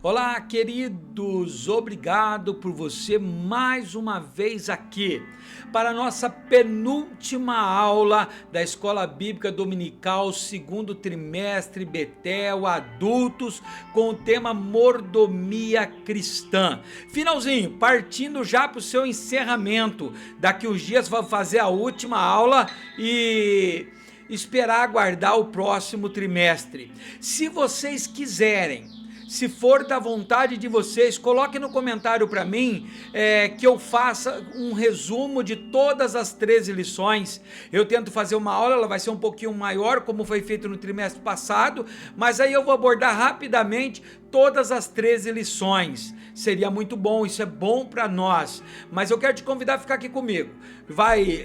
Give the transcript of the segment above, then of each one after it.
Olá, queridos, obrigado por você mais uma vez aqui para a nossa penúltima aula da Escola Bíblica Dominical, segundo trimestre, Betel, adultos, com o tema Mordomia Cristã. Finalzinho, partindo já para o seu encerramento. Daqui uns dias vamos fazer a última aula e esperar aguardar o próximo trimestre. Se vocês quiserem, se for da vontade de vocês, coloque no comentário para mim que eu faça um resumo de todas as 13 lições. Eu tento fazer uma aula, ela vai ser um pouquinho maior, como foi feito no trimestre passado, mas aí eu vou abordar rapidamente todas as 13 lições. Seria muito bom, isso é bom para nós, mas eu quero te convidar a ficar aqui comigo.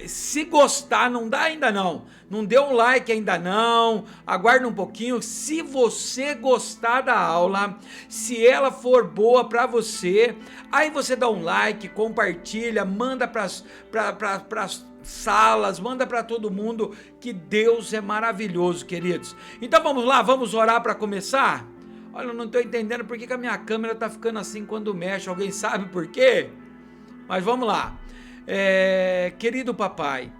Se gostar, não dá ainda não dê um like ainda não, aguarda um pouquinho. Se você gostar da aula, se ela for boa para você, aí você dá um like, compartilha, manda para as salas, manda para todo mundo, que Deus é maravilhoso, queridos. Então vamos lá, vamos orar para começar? Olha, eu não estou entendendo por que a minha câmera está ficando assim quando mexe. Alguém sabe por quê? Mas vamos lá. Querido papai,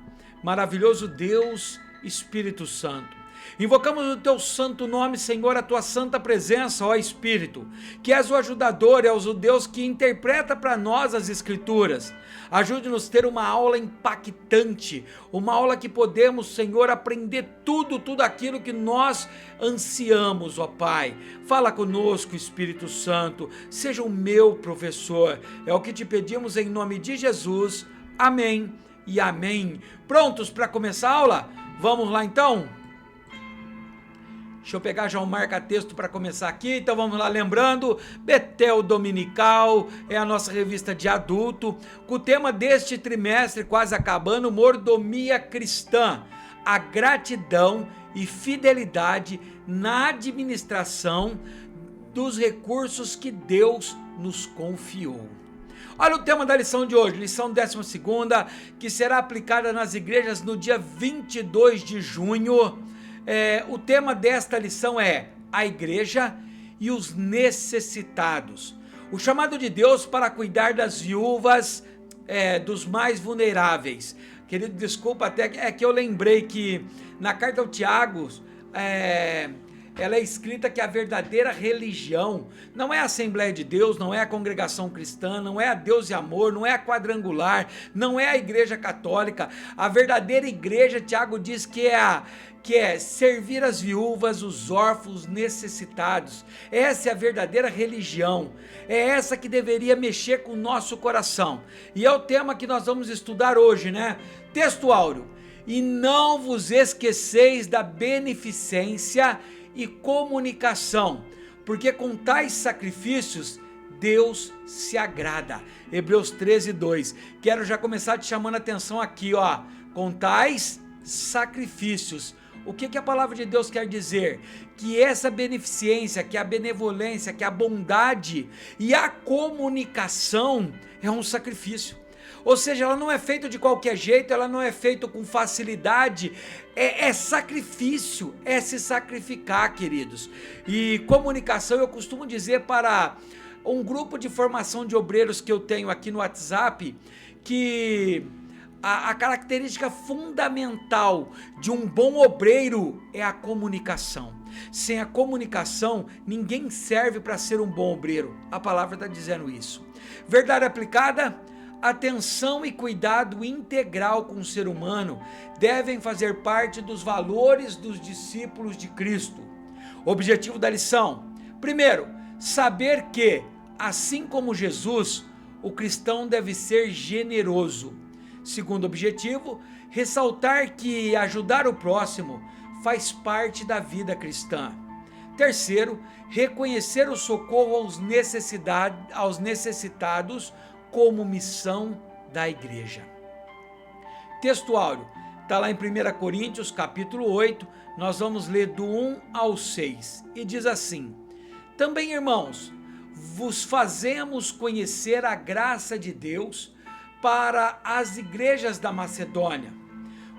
maravilhoso Deus, Espírito Santo, invocamos o teu santo nome, Senhor, a tua santa presença, ó Espírito, que és o ajudador, és o Deus que interpreta para nós as Escrituras. Ajude-nos a ter uma aula impactante, uma aula que podemos, Senhor, aprender tudo aquilo que nós ansiamos, ó Pai. Fala conosco, Espírito Santo, seja o meu professor, é o que te pedimos em nome de Jesus, amém e amém. Prontos para começar a aula? Vamos lá então? Deixa eu pegar já um marca-texto para começar aqui. Então vamos lá, lembrando, Betel Dominical é a nossa revista de adulto, com o tema deste trimestre, quase acabando, Mordomia Cristã, a gratidão e fidelidade na administração dos recursos que Deus nos confiou. Olha o tema da lição de hoje, lição 12ª, que será aplicada nas igrejas no dia 22 de junho. O tema desta lição é a igreja e os necessitados. O chamado de Deus para cuidar das viúvas, dos mais vulneráveis. Querido, desculpa, até é que eu lembrei que na carta ao Tiago, ela é escrita que a verdadeira religião não é a Assembleia de Deus, não é a congregação cristã, não é a Deus e Amor, não é a quadrangular, não é a igreja católica. A verdadeira igreja, Tiago diz que é servir as viúvas, os órfãos, necessitados. Essa é a verdadeira religião, é essa que deveria mexer com o nosso coração. E é o tema que nós vamos estudar hoje, né? Texto áureo: e não vos esqueceis da beneficência e comunicação, porque com tais sacrifícios Deus se agrada. Hebreus 13:2. Quero já começar te chamando a atenção aqui, ó. Com tais sacrifícios. O que a palavra de Deus quer dizer? Que essa beneficência, que a benevolência, que a bondade e a comunicação é um sacrifício. Ou seja, ela não é feita de qualquer jeito, ela não é feita com facilidade, é sacrifício, é se sacrificar, queridos. E comunicação, eu costumo dizer para um grupo de formação de obreiros que eu tenho aqui no WhatsApp, que a característica fundamental de um bom obreiro é a comunicação. Sem a comunicação, ninguém serve para ser um bom obreiro. A palavra está dizendo isso. Verdade aplicada: atenção e cuidado integral com o ser humano devem fazer parte dos valores dos discípulos de Cristo. Objetivo da lição: primeiro, saber que, assim como Jesus, o cristão deve ser generoso. Segundo objetivo, ressaltar que ajudar o próximo faz parte da vida cristã. Terceiro, reconhecer o socorro aos necessitados como missão da igreja. Texto áureo, está lá em 1 Coríntios capítulo 8, nós vamos ler do 1 ao 6, e diz assim: também, irmãos, vos fazemos conhecer a graça de Deus para as igrejas da Macedônia.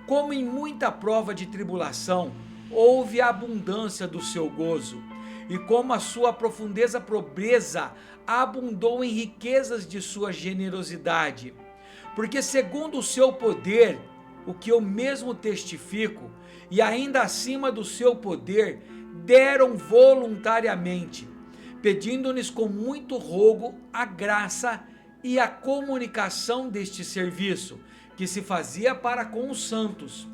Como em muita prova de tribulação, houve abundância do seu gozo, e como a sua profundeza pobreza abundou em riquezas de sua generosidade. Porque segundo o seu poder, o que eu mesmo testifico, e ainda acima do seu poder, deram voluntariamente, pedindo-nos com muito rogo a graça e a comunicação deste serviço, que se fazia para com os santos.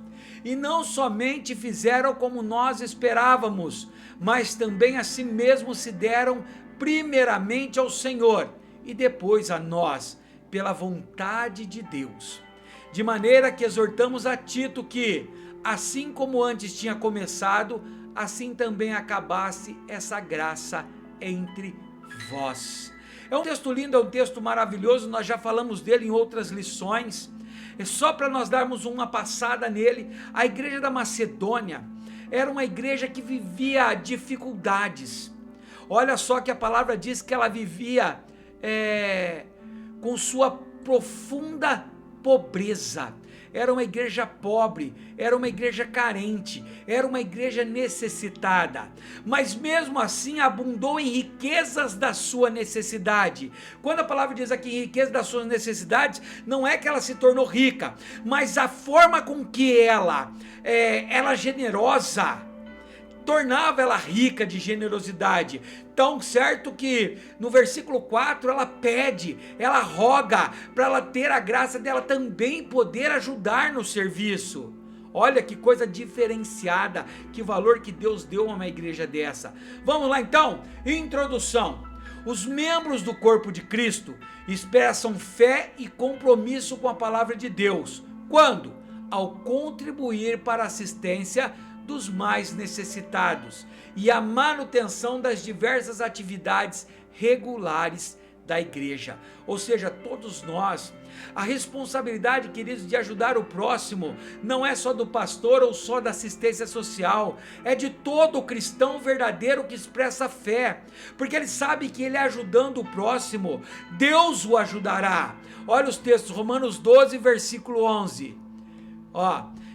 E não somente fizeram como nós esperávamos, mas também a si mesmos se deram primeiramente ao Senhor e depois a nós, pela vontade de Deus. De maneira que exortamos a Tito que, assim como antes tinha começado, assim também acabasse essa graça entre vós. É um texto lindo, é um texto maravilhoso, nós já falamos dele em outras lições. É só para nós darmos uma passada nele. A igreja da Macedônia era uma igreja que vivia dificuldades. Olha só que a palavra diz que ela vivia com sua profunda pobreza. Era uma igreja pobre, era uma igreja carente, era uma igreja necessitada, mas mesmo assim abundou em riquezas da sua necessidade. Quando a palavra diz aqui riqueza das suas necessidades, não é que ela se tornou rica, mas a forma com que ela generosa, tornava ela rica de generosidade. Tão certo que no versículo 4 ela pede, ela roga para ela ter a graça dela também poder ajudar no serviço. Olha que coisa diferenciada, que valor que Deus deu a uma igreja dessa. Vamos lá então, introdução. Os membros do corpo de Cristo expressam fé e compromisso com a palavra de Deus. Quando? Ao contribuir para a assistência dos mais necessitados e a manutenção das diversas atividades regulares da igreja. Ou seja, todos nós, a responsabilidade, queridos, de ajudar o próximo não é só do pastor ou só da assistência social, é de todo cristão verdadeiro que expressa fé, porque ele sabe que ele ajudando o próximo, Deus o ajudará. Olha os textos, Romanos 12, versículo 11.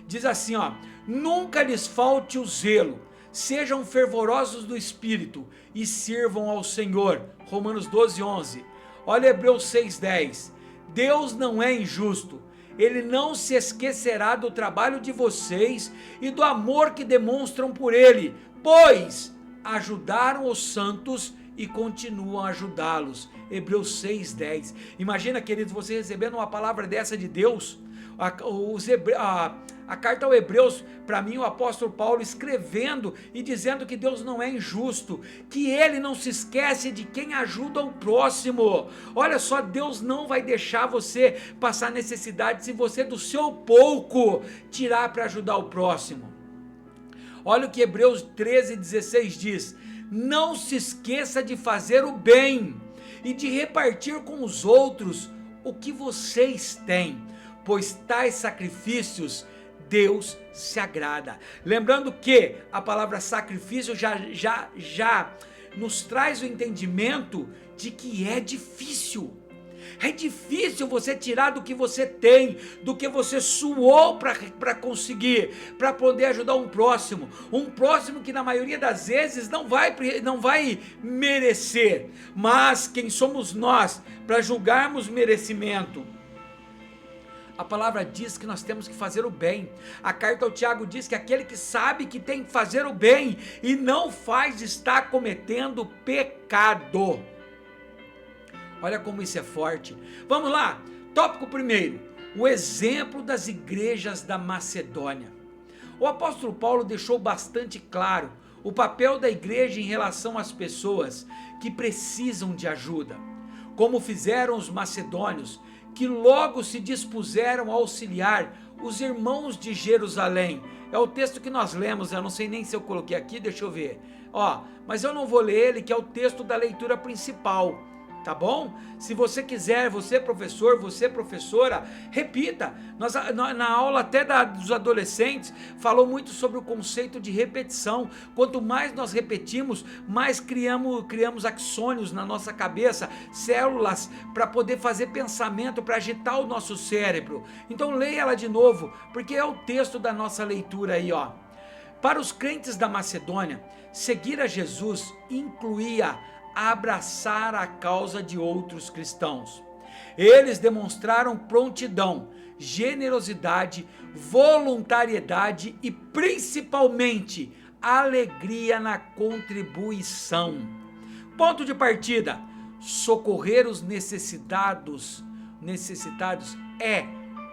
Diz assim, nunca lhes falte o zelo, sejam fervorosos do Espírito e sirvam ao Senhor. Romanos 12, 11. Olha Hebreus 6, 10. Deus não é injusto, Ele não se esquecerá do trabalho de vocês e do amor que demonstram por Ele, pois ajudaram os santos e continuam a ajudá-los. Hebreus 6, 10. Imagina, queridos, você recebendo uma palavra dessa de Deus. A carta ao Hebreus, para mim o apóstolo Paulo escrevendo e dizendo que Deus não é injusto, que Ele não se esquece de quem ajuda o próximo. Olha só, Deus não vai deixar você passar necessidade se você do seu pouco tirar para ajudar o próximo. Olha o que Hebreus 13, 16 diz: não se esqueça de fazer o bem e de repartir com os outros o que vocês têm, pois tais sacrifícios Deus se agrada. Lembrando que a palavra sacrifício já nos traz o entendimento de que é difícil. É difícil você tirar do que você tem, do que você suou para conseguir, para poder ajudar um próximo que na maioria das vezes não vai merecer, mas quem somos nós para julgarmos merecimento? A palavra diz que nós temos que fazer o bem. A carta ao Tiago diz que aquele que sabe que tem que fazer o bem e não faz está cometendo pecado. Olha como isso é forte. Vamos lá, tópico primeiro, o exemplo das igrejas da Macedônia. O apóstolo Paulo deixou bastante claro o papel da igreja em relação às pessoas que precisam de ajuda, como fizeram os macedônios, que logo se dispuseram a auxiliar os irmãos de Jerusalém. É o texto que nós lemos, eu não sei nem se eu coloquei aqui, deixa eu ver. Mas eu não vou ler ele, que é o texto da leitura principal. Tá bom? Se você quiser, você professor, você professora, repita. Na aula até dos adolescentes, falou muito sobre o conceito de repetição. Quanto mais nós repetimos, mais criamos axônios na nossa cabeça, células para poder fazer pensamento, para agitar o nosso cérebro. Então leia ela de novo, porque é o texto da nossa leitura aí, Para os crentes da Macedônia, seguir a Jesus incluía abraçar a causa de outros cristãos. Eles demonstraram prontidão, generosidade, voluntariedade e principalmente alegria na contribuição. Ponto de partida: socorrer os necessitados é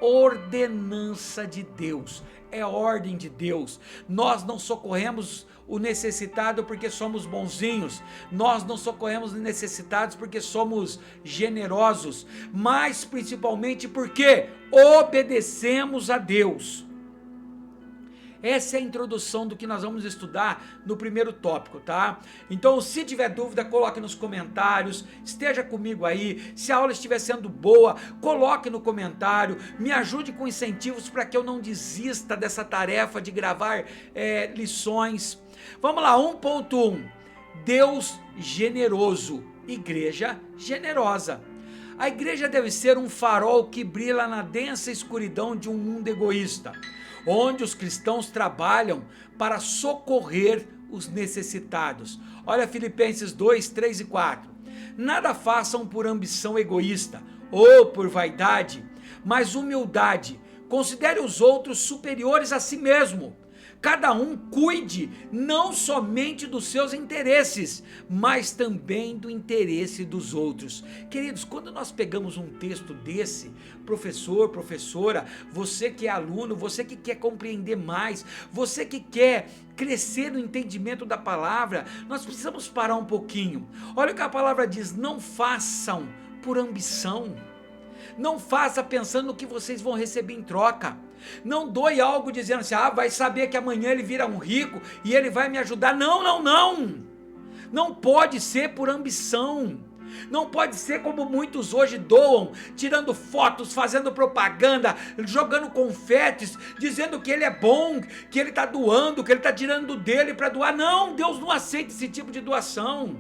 ordenança de Deus, é ordem de Deus. Nós não socorremos o necessitado porque somos bonzinhos, nós não socorremos os necessitados porque somos generosos, mas principalmente porque obedecemos a Deus. Essa é a introdução do que nós vamos estudar no primeiro tópico, tá? Então, se tiver dúvida, coloque nos comentários, esteja comigo aí. Se a aula estiver sendo boa, coloque no comentário, me ajude com incentivos para que eu não desista dessa tarefa de gravar lições. Vamos lá, 1.1. Deus generoso, igreja generosa. A igreja deve ser um farol que brilha na densa escuridão de um mundo egoísta, onde os cristãos trabalham para socorrer os necessitados. Olha Filipenses 2, 3 e 4. Nada façam por ambição egoísta ou por vaidade, mas humildade. Considere os outros superiores a si mesmo. Cada um cuide não somente dos seus interesses, mas também do interesse dos outros. Queridos, quando nós pegamos um texto desse, professor, professora, você que é aluno, você que quer compreender mais, você que quer crescer no entendimento da palavra, nós precisamos parar um pouquinho. Olha o que a palavra diz: não façam por ambição. Não faça pensando no que vocês vão receber em troca. Não doe algo dizendo assim: vai saber que amanhã ele vira um rico e ele vai me ajudar. Não, não, não. Não pode ser por ambição. Não pode ser como muitos hoje doam, tirando fotos, fazendo propaganda, jogando confetes, dizendo que ele é bom, que ele está doando, que ele está tirando dele para doar. Não, Deus não aceita esse tipo de doação.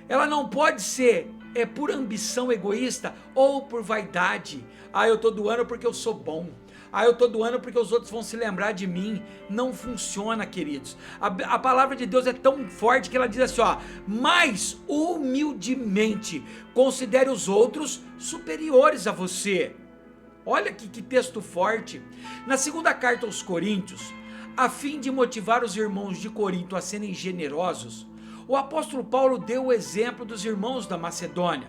Ela não pode ser por ambição egoísta ou por vaidade. Eu estou doando porque eu sou bom. Eu estou doando porque os outros vão se lembrar de mim. Não funciona, queridos. A palavra de Deus é tão forte que ela diz assim, mas humildemente considere os outros superiores a você. Olha que texto forte. Na segunda carta aos Coríntios, a fim de motivar os irmãos de Corinto a serem generosos, o apóstolo Paulo deu o exemplo dos irmãos da Macedônia.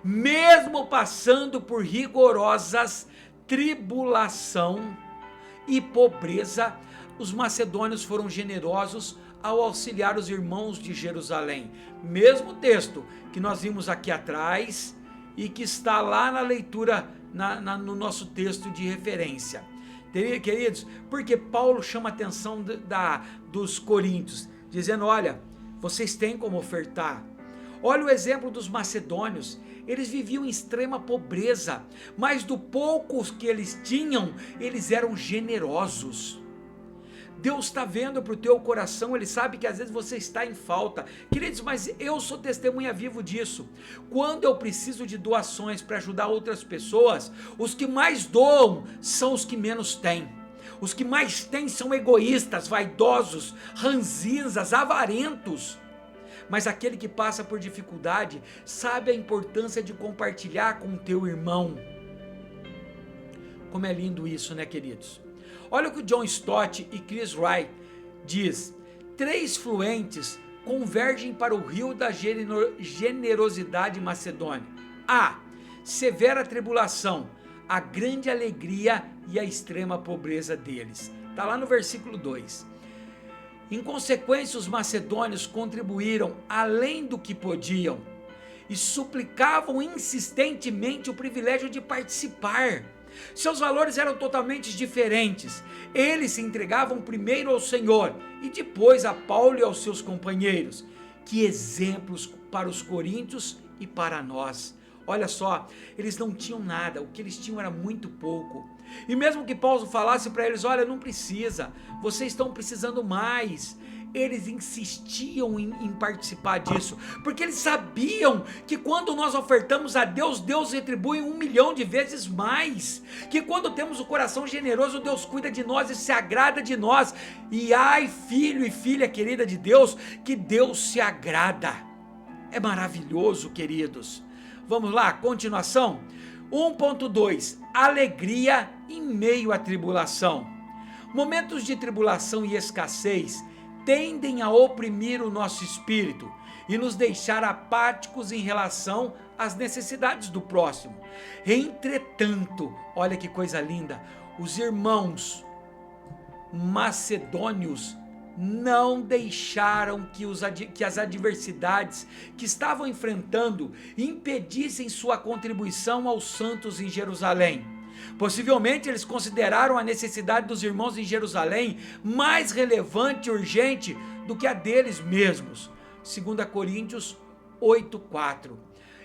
Mesmo passando por rigorosas tribulação e pobreza, os macedônios foram generosos ao auxiliar os irmãos de Jerusalém. Mesmo texto que nós vimos aqui atrás e que está lá na leitura, no nosso texto de referência. Queridos, porque Paulo chama a atenção dos coríntios, dizendo, olha, vocês têm como ofertar. Olha o exemplo dos macedônios. Eles viviam em extrema pobreza, mas do poucos que eles tinham, eles eram generosos. Deus está vendo para o teu coração, Ele sabe que às vezes você está em falta. Queridos, mas eu sou testemunha vivo disso. Quando eu preciso de doações para ajudar outras pessoas, os que mais doam são os que menos têm. Os que mais têm são egoístas, vaidosos, ranzinzas, avarentos. Mas aquele que passa por dificuldade sabe a importância de compartilhar com o teu irmão. Como é lindo isso, né, queridos? Olha o que o John Stott e Chris Wright diz: 3 fluentes convergem para o rio da generosidade macedônia. A. Severa tribulação, a grande alegria e a extrema pobreza deles. Está lá no versículo 2. Em consequência, os macedônios contribuíram além do que podiam e suplicavam insistentemente o privilégio de participar. Seus valores eram totalmente diferentes. Eles se entregavam primeiro ao Senhor e depois a Paulo e aos seus companheiros. Que exemplos para os coríntios e para nós. Olha só, eles não tinham nada, o que eles tinham era muito pouco. E mesmo que Paulo falasse para eles, olha, não precisa, vocês estão precisando mais. eles insistiam em participar disso, porque eles sabiam que quando nós ofertamos a Deus, Deus retribui 1 milhão de vezes mais, que quando temos o coração generoso, Deus cuida de nós e se agrada de nós. E ai, filho e filha querida de Deus, que Deus se agrada. É maravilhoso, queridos. Vamos lá, continuação. 1.2, alegria em meio à tribulação. Momentos de tribulação e escassez tendem a oprimir o nosso espírito e nos deixar apáticos em relação às necessidades do próximo. Entretanto, olha que coisa linda, os irmãos macedônios não deixaram que as adversidades que estavam enfrentando impedissem sua contribuição aos santos em Jerusalém. Possivelmente eles consideraram a necessidade dos irmãos em Jerusalém mais relevante e urgente do que a deles mesmos. 2 Coríntios 8:4.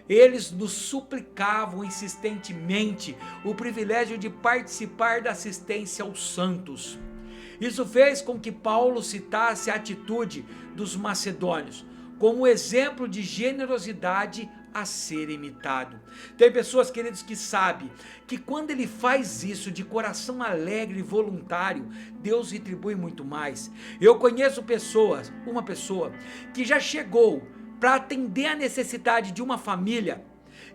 Eles nos suplicavam insistentemente o privilégio de participar da assistência aos santos. Isso fez com que Paulo citasse a atitude dos macedônios como exemplo de generosidade a ser imitado. Tem pessoas, queridos, que sabem que quando ele faz isso de coração alegre e voluntário, Deus retribui muito mais. Eu conheço uma pessoa que já chegou para atender a necessidade de uma família,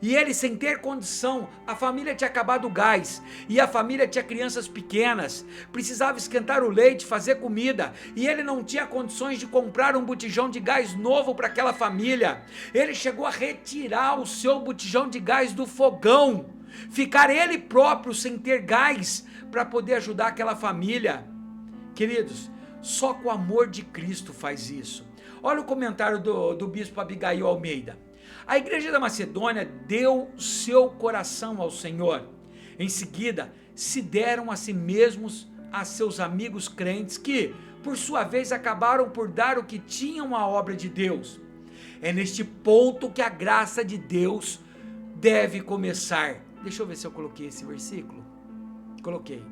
e ele, sem ter condição, a família tinha acabado o gás, e a família tinha crianças pequenas, precisava esquentar o leite, fazer comida, e ele não tinha condições de comprar um botijão de gás novo para aquela família. Ele chegou a retirar o seu botijão de gás do fogão, ficar ele próprio sem ter gás, para poder ajudar aquela família. Queridos, só com o amor de Cristo faz isso. Olha o comentário do bispo Abigail Almeida. A igreja da Macedônia deu seu coração ao Senhor. Em seguida, se deram a si mesmos a seus amigos crentes que, por sua vez, acabaram por dar o que tinham à obra de Deus. É neste ponto que a graça de Deus deve começar. Deixa eu ver se eu coloquei esse versículo. Coloquei.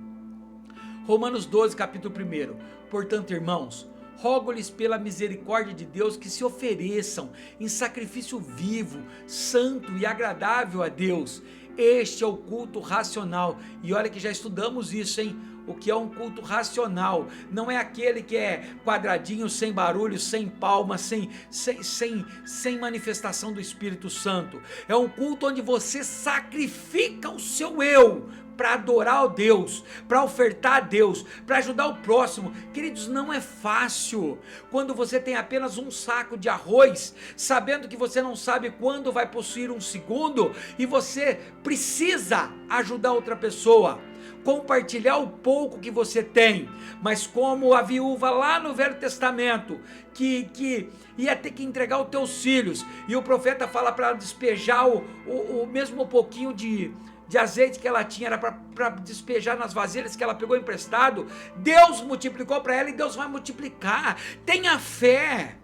Romanos 12, capítulo 1. Portanto, irmãos, rogo-lhes pela misericórdia de Deus que se ofereçam em sacrifício vivo, santo e agradável a Deus. Este é o culto racional. E olha que já estudamos isso, hein? O que é um culto racional? Não é aquele que é quadradinho, sem barulho, sem palmas, sem manifestação do Espírito Santo. É um culto onde você sacrifica o seu eu para adorar a Deus, para ofertar a Deus, para ajudar o próximo. Queridos, não é fácil quando você tem apenas um saco de arroz, sabendo que você não sabe quando vai possuir um segundo, e você precisa ajudar outra pessoa, compartilhar o pouco que você tem. Mas como a viúva lá no Velho Testamento, que ia ter que entregar os teus filhos, e o profeta fala para ela despejar o mesmo pouquinho de azeite que ela tinha, era para despejar nas vasilhas que ela pegou emprestado. Deus multiplicou para ela, e Deus vai multiplicar. Tenha fé.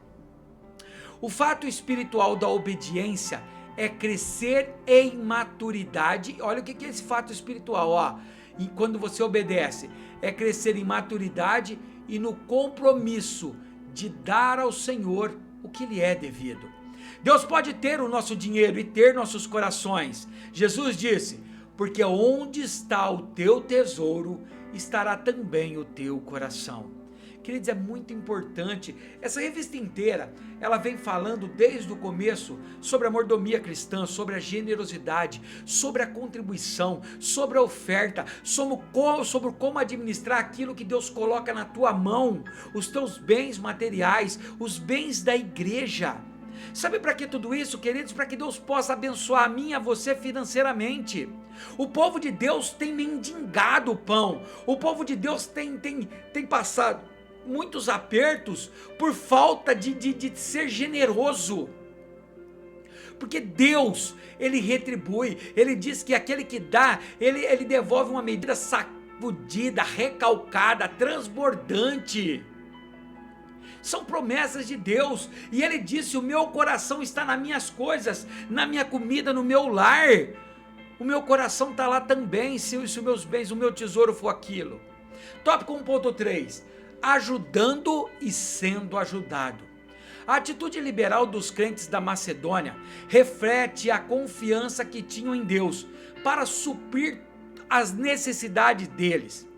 O fato espiritual da obediência é crescer em maturidade. Olha o que é esse fato espiritual, ó. E quando você obedece, é crescer em maturidade e no compromisso de dar ao Senhor o que lhe é devido. Deus pode ter o nosso dinheiro e ter nossos corações. Jesus disse: porque onde está o teu tesouro, estará também o teu coração. Queridos, é muito importante. Essa revista inteira, ela vem falando desde o começo sobre a mordomia cristã, sobre a generosidade, sobre a contribuição, sobre a oferta, sobre como administrar aquilo que Deus coloca na tua mão, os teus bens materiais, os bens da igreja. Sabe para que tudo isso, queridos? Para que Deus possa abençoar a mim e a você financeiramente. O povo de Deus tem mendigado o pão. O povo de Deus tem passado muitos apertos por falta de ser generoso. Porque Deus, Ele retribui. Ele diz que aquele que dá, Ele devolve uma medida sacudida, recalcada, transbordante. São promessas de Deus, e Ele disse: o meu coração está nas minhas coisas, na minha comida, no meu lar. O meu coração está lá também, se os meus bens, o meu tesouro for aquilo. Tópico 1.3, ajudando e sendo ajudado. A atitude liberal dos crentes da Macedônia reflete a confiança que tinham em Deus para suprir as necessidades deles.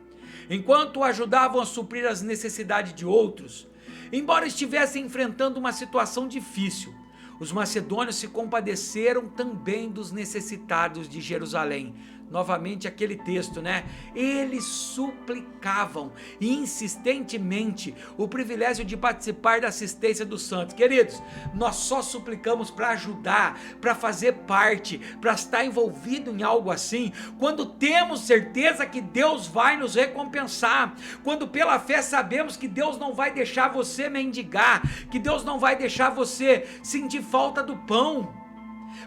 Enquanto ajudavam a suprir as necessidades de outros, embora estivessem enfrentando uma situação difícil, os macedônios se compadeceram também dos necessitados de Jerusalém. Novamente aquele texto, né? Eles suplicavam insistentemente o privilégio de participar da assistência dos santos. Queridos, nós só suplicamos para ajudar, para fazer parte, para estar envolvido em algo assim, quando temos certeza que Deus vai nos recompensar, quando pela fé sabemos que Deus não vai deixar você mendigar, que Deus não vai deixar você sentir falta do pão.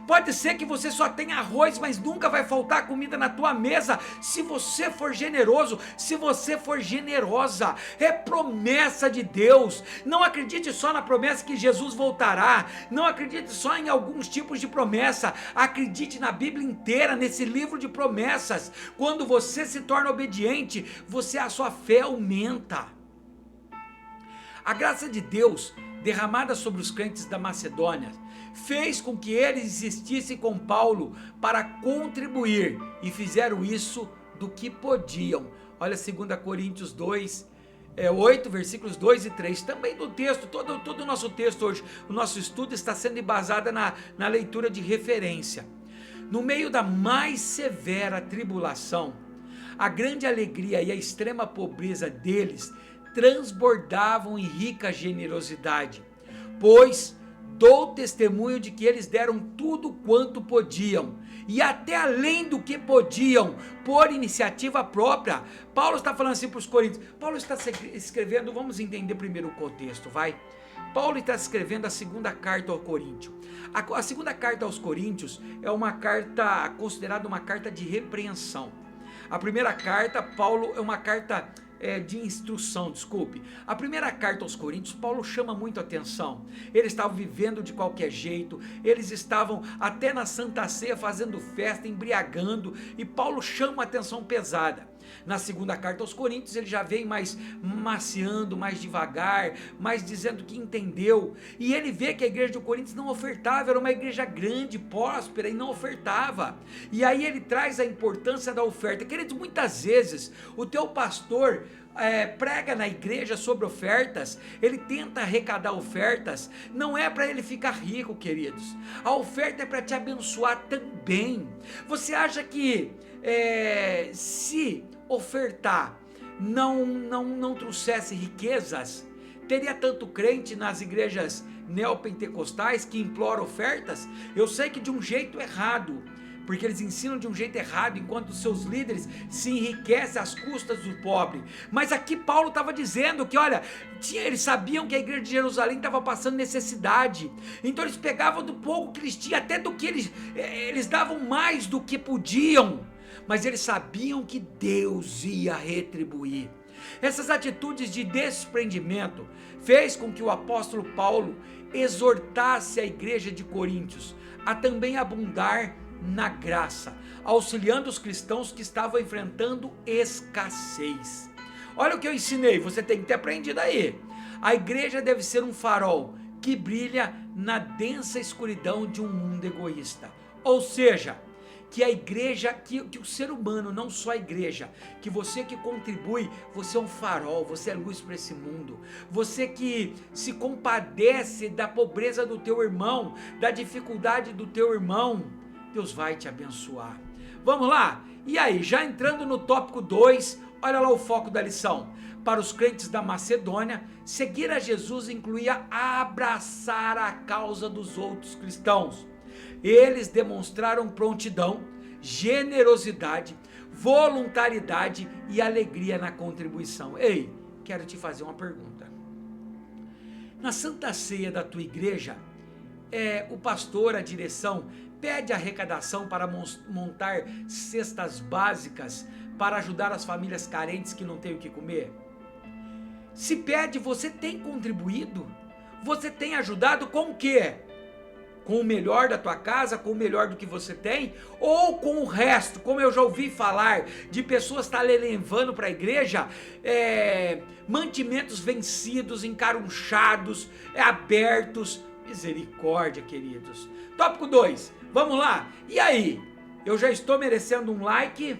Pode ser que você só tenha arroz, mas nunca vai faltar comida na tua mesa, se você for generoso, se você for generosa. É promessa de Deus. Não acredite só na promessa que Jesus voltará, não acredite só em alguns tipos de promessa, acredite na Bíblia inteira, nesse livro de promessas. Quando você se torna obediente, a sua fé aumenta. A graça de Deus derramada sobre os crentes da Macedônia fez com que eles insistissem com Paulo para contribuir, e fizeram isso do que podiam. Olha 2 Coríntios 2, 8, versículos 2 e 3, também do texto, todo o nosso texto hoje, o nosso estudo está sendo embasado na leitura de referência. No meio da mais severa tribulação, a grande alegria e a extrema pobreza deles transbordavam em rica generosidade, pois dou testemunho de que eles deram tudo quanto podiam, e até além do que podiam, por iniciativa própria. Paulo está falando assim para os coríntios. Paulo está escrevendo, vamos entender primeiro o contexto, vai? Paulo está escrevendo a segunda carta ao Coríntios. A segunda carta aos Coríntios é uma carta considerada uma carta de repreensão. A primeira carta, Paulo, é uma carta de instrução, desculpe. A primeira carta aos Coríntios, Paulo chama muito atenção. Eles estavam vivendo de qualquer jeito, eles estavam até na Santa Ceia fazendo festa, embriagando, e Paulo chama uma atenção pesada. Na segunda carta aos Coríntios, ele já vem mais maciando, mais devagar, mais dizendo que entendeu, e ele vê que a igreja de Coríntios não ofertava, era uma igreja grande, próspera, e não ofertava, e aí ele traz a importância da oferta. Queridos, muitas vezes o teu pastor prega na igreja sobre ofertas, ele tenta arrecadar ofertas, não é para ele ficar rico, queridos, a oferta é para te abençoar também. Você acha que se ofertar não trouxesse riquezas, teria tanto crente nas igrejas neopentecostais que imploram ofertas? Eu sei que de um jeito errado, porque eles ensinam de um jeito errado, enquanto os seus líderes se enriquecem às custas do pobre. Mas aqui Paulo estava dizendo que, olha, eles sabiam que a igreja de Jerusalém estava passando necessidade, então eles pegavam do pouco que eles tinham, até do que eles davam mais do que podiam, mas eles sabiam que Deus ia retribuir. Essas atitudes de desprendimento fez com que o apóstolo Paulo exortasse a igreja de Coríntios a também abundar na graça, auxiliando os cristãos que estavam enfrentando escassez. Olha o que eu ensinei, você tem que ter aprendido aí. A igreja deve ser um farol que brilha na densa escuridão de um mundo egoísta. Ou seja, que a igreja, que o ser humano, não só a igreja, que você que contribui, você é um farol, você é luz para esse mundo, você que se compadece da pobreza do teu irmão, da dificuldade do teu irmão, Deus vai te abençoar. Vamos lá? E aí, já entrando no tópico 2, olha lá o foco da lição. Para os crentes da Macedônia, seguir a Jesus incluía abraçar a causa dos outros cristãos. Eles demonstraram prontidão, generosidade, voluntariedade e alegria na contribuição. Ei, quero te fazer uma pergunta. Na Santa Ceia da tua igreja, o pastor, a direção, pede arrecadação para montar cestas básicas para ajudar as famílias carentes que não têm o que comer? Se pede, você tem contribuído? Você tem ajudado com o quê? com o melhor da tua casa, com o melhor do que você tem, ou com o resto, como eu já ouvi falar de pessoas estarem levando para a igreja mantimentos vencidos, encarunchados, abertos. Misericórdia, queridos. Tópico 2, vamos lá. E aí, eu já estou merecendo um like?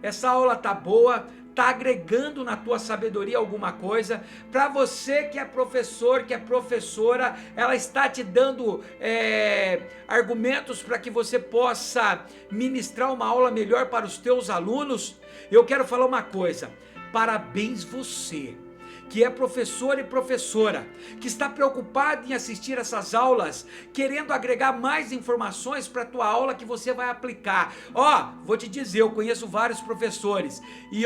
Essa aula tá boa? Tá agregando na tua sabedoria alguma coisa? Para você que é professor, que é professora, ela está te dando argumentos para que você possa ministrar uma aula melhor para os teus alunos? Eu quero falar uma coisa, parabéns você, que é professor e professora, que está preocupado em assistir essas aulas, querendo agregar mais informações para a tua aula que você vai aplicar. Vou te dizer, eu conheço vários professores e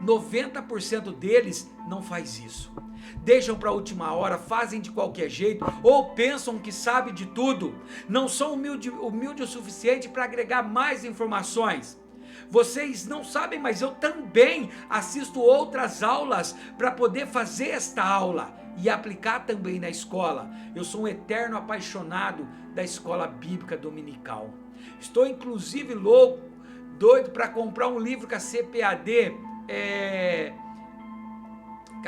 90% deles não faz isso. Deixam para a última hora, fazem de qualquer jeito ou pensam que sabe de tudo. Não são humilde o suficiente para agregar mais informações. Vocês não sabem, mas eu também assisto outras aulas para poder fazer esta aula e aplicar também na escola. Eu sou um eterno apaixonado da escola bíblica dominical. Estou inclusive doido para comprar um livro que a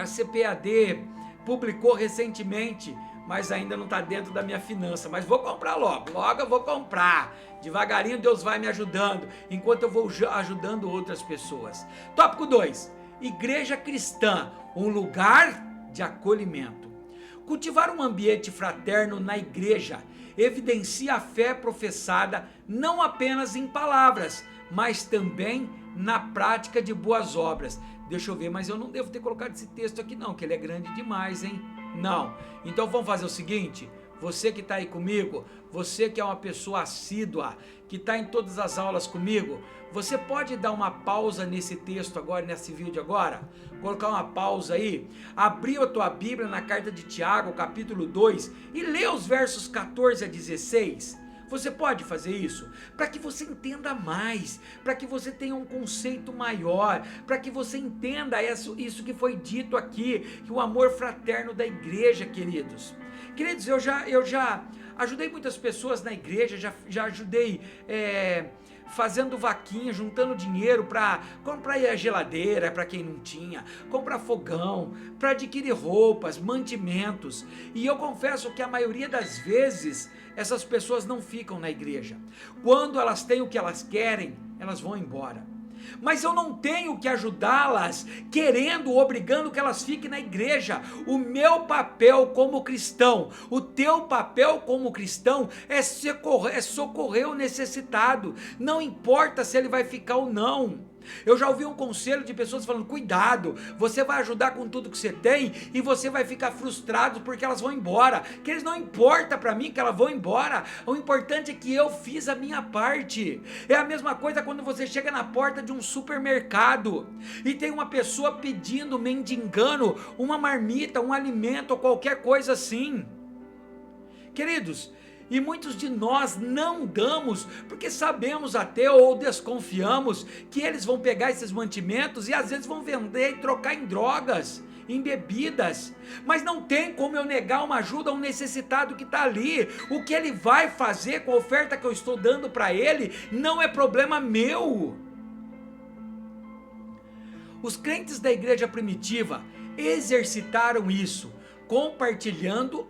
CPAD publicou recentemente, mas ainda não está dentro da minha finança, mas vou comprar logo eu vou comprar, devagarinho Deus vai me ajudando, enquanto eu vou ajudando outras pessoas. Tópico 2, igreja cristã, um lugar de acolhimento. Cultivar um ambiente fraterno na igreja evidencia a fé professada não apenas em palavras, mas também na prática de boas obras. Deixa eu ver, mas eu não devo ter colocado esse texto aqui não, que ele é grande demais, hein? Não. Então vamos fazer o seguinte, você que está aí comigo, você que é uma pessoa assídua, que está em todas as aulas comigo, você pode dar uma pausa nesse texto agora, nesse vídeo agora? Colocar uma pausa aí, abrir a tua Bíblia na carta de Tiago, capítulo 2, e ler os versos 14 a 16. Você pode fazer isso para que você entenda mais, para que você tenha um conceito maior, para que você entenda isso que foi dito aqui, que o amor fraterno da igreja, queridos. Queridos, eu já ajudei muitas pessoas na igreja, já ajudei fazendo vaquinha, juntando dinheiro para comprar a geladeira para quem não tinha, comprar fogão, para adquirir roupas, mantimentos. E eu confesso que a maioria das vezes essas pessoas não ficam na igreja. Quando elas têm o que elas querem, elas vão embora. Mas eu não tenho que ajudá-las querendo, obrigando que elas fiquem na igreja. O meu papel como cristão, o teu papel como cristão é socorrer o necessitado. Não importa se ele vai ficar ou não. Eu já ouvi um conselho de pessoas falando, cuidado, você vai ajudar com tudo que você tem e você vai ficar frustrado porque elas vão embora. Que eles não importa para mim que elas vão embora, o importante é que eu fiz a minha parte. É a mesma coisa quando você chega na porta de um supermercado e tem uma pessoa pedindo, mendigando uma marmita, um alimento ou qualquer coisa assim. Queridos, e muitos de nós não damos, porque sabemos até ou desconfiamos que eles vão pegar esses mantimentos e às vezes vão vender e trocar em drogas, em bebidas, mas não tem como eu negar uma ajuda a um necessitado que está ali. O que ele vai fazer com a oferta que eu estou dando para ele não é problema meu. Os crentes da igreja primitiva exercitaram isso, partilhando,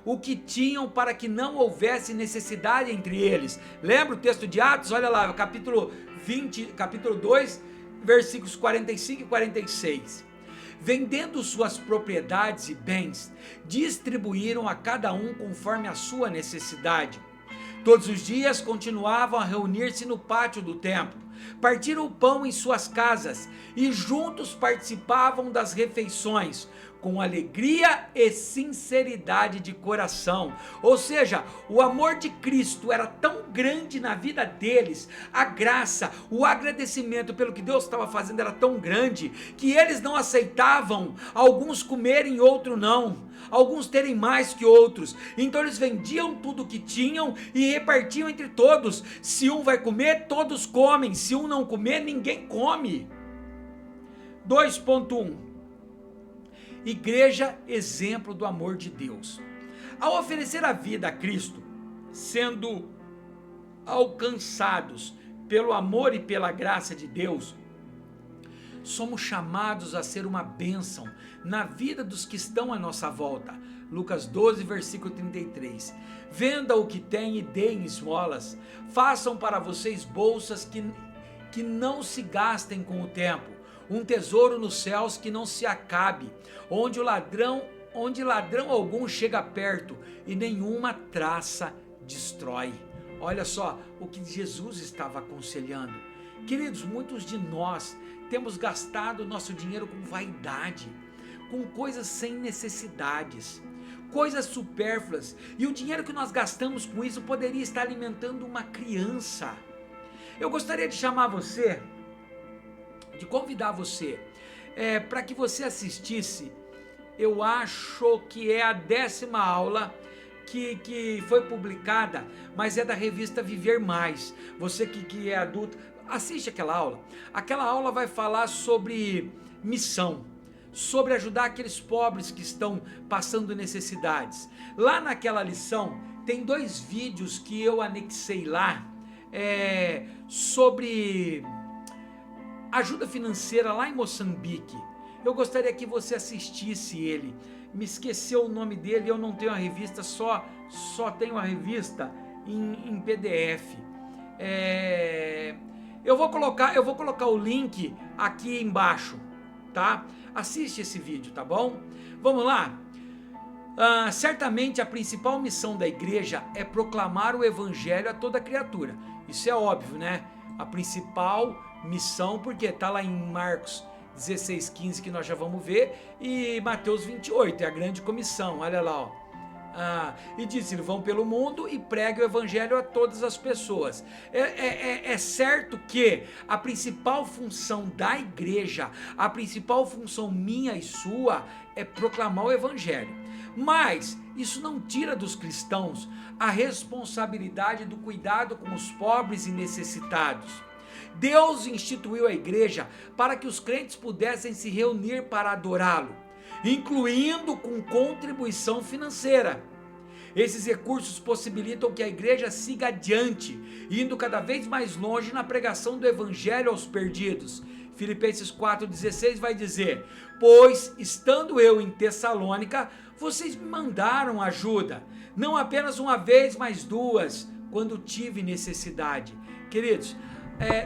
o que tinham para que não houvesse necessidade entre eles. Lembra o texto de Atos? Olha lá, capítulo 2, versículos 45 e 46. Vendendo suas propriedades e bens, distribuíram a cada um conforme a sua necessidade. Todos os dias continuavam a reunir-se no pátio do templo, partiram o pão em suas casas e juntos participavam das refeições, com alegria e sinceridade de coração. Ou seja, o amor de Cristo era tão grande na vida deles, a graça, o agradecimento pelo que Deus estava fazendo era tão grande, que eles não aceitavam alguns comerem e outros não, alguns terem mais que outros. Então eles vendiam tudo que tinham e repartiam entre todos. Se um vai comer, todos comem. Se um não comer, ninguém come. 2.1 Igreja, exemplo do amor de Deus. Ao oferecer a vida a Cristo, sendo alcançados pelo amor e pela graça de Deus, somos chamados a ser uma bênção na vida dos que estão à nossa volta. Lucas 12, versículo 33. Venda o que tem e deem esmolas. Façam para vocês bolsas que não se gastem com o tempo. Um tesouro nos céus que não se acabe, onde ladrão algum chega perto e nenhuma traça destrói. Olha só o que Jesus estava aconselhando. Queridos, muitos de nós temos gastado nosso dinheiro com vaidade, com coisas sem necessidades, coisas supérfluas, e o dinheiro que nós gastamos com isso poderia estar alimentando uma criança. Eu gostaria de chamar você, de convidar você, para que você assistisse, eu acho que é a 10ª aula que foi publicada, mas é da revista Viver Mais. Você que é adulto, assiste aquela aula. Aquela aula vai falar sobre missão, sobre ajudar aqueles pobres que estão passando necessidades. Lá naquela lição tem 2 vídeos que eu anexei lá, sobre ajuda financeira lá em Moçambique. Eu gostaria que você assistisse ele. Me esqueceu o nome dele, eu não tenho a revista, só tenho a revista em PDF. Eu vou colocar o link aqui embaixo, tá? Assiste esse vídeo, tá bom? Vamos lá? Certamente a principal missão da igreja é proclamar o evangelho a toda criatura. Isso é óbvio, né? A principal missão, porque está lá em Marcos 16:15, que nós já vamos ver, e Mateus 28, é a grande comissão, olha lá, ó. E diz: vão pelo mundo e preguem o evangelho a todas as pessoas. É certo que a principal função da igreja, a principal função minha e sua, é proclamar o evangelho. Mas isso não tira dos cristãos a responsabilidade do cuidado com os pobres e necessitados. Deus instituiu a igreja para que os crentes pudessem se reunir para adorá-lo, incluindo com contribuição financeira. Esses recursos possibilitam que a igreja siga adiante, indo cada vez mais longe na pregação do evangelho aos perdidos. Filipenses 4,16 vai dizer: pois estando eu em Tessalônica, vocês me mandaram ajuda, não apenas uma vez, mas 2, quando tive necessidade. Queridos,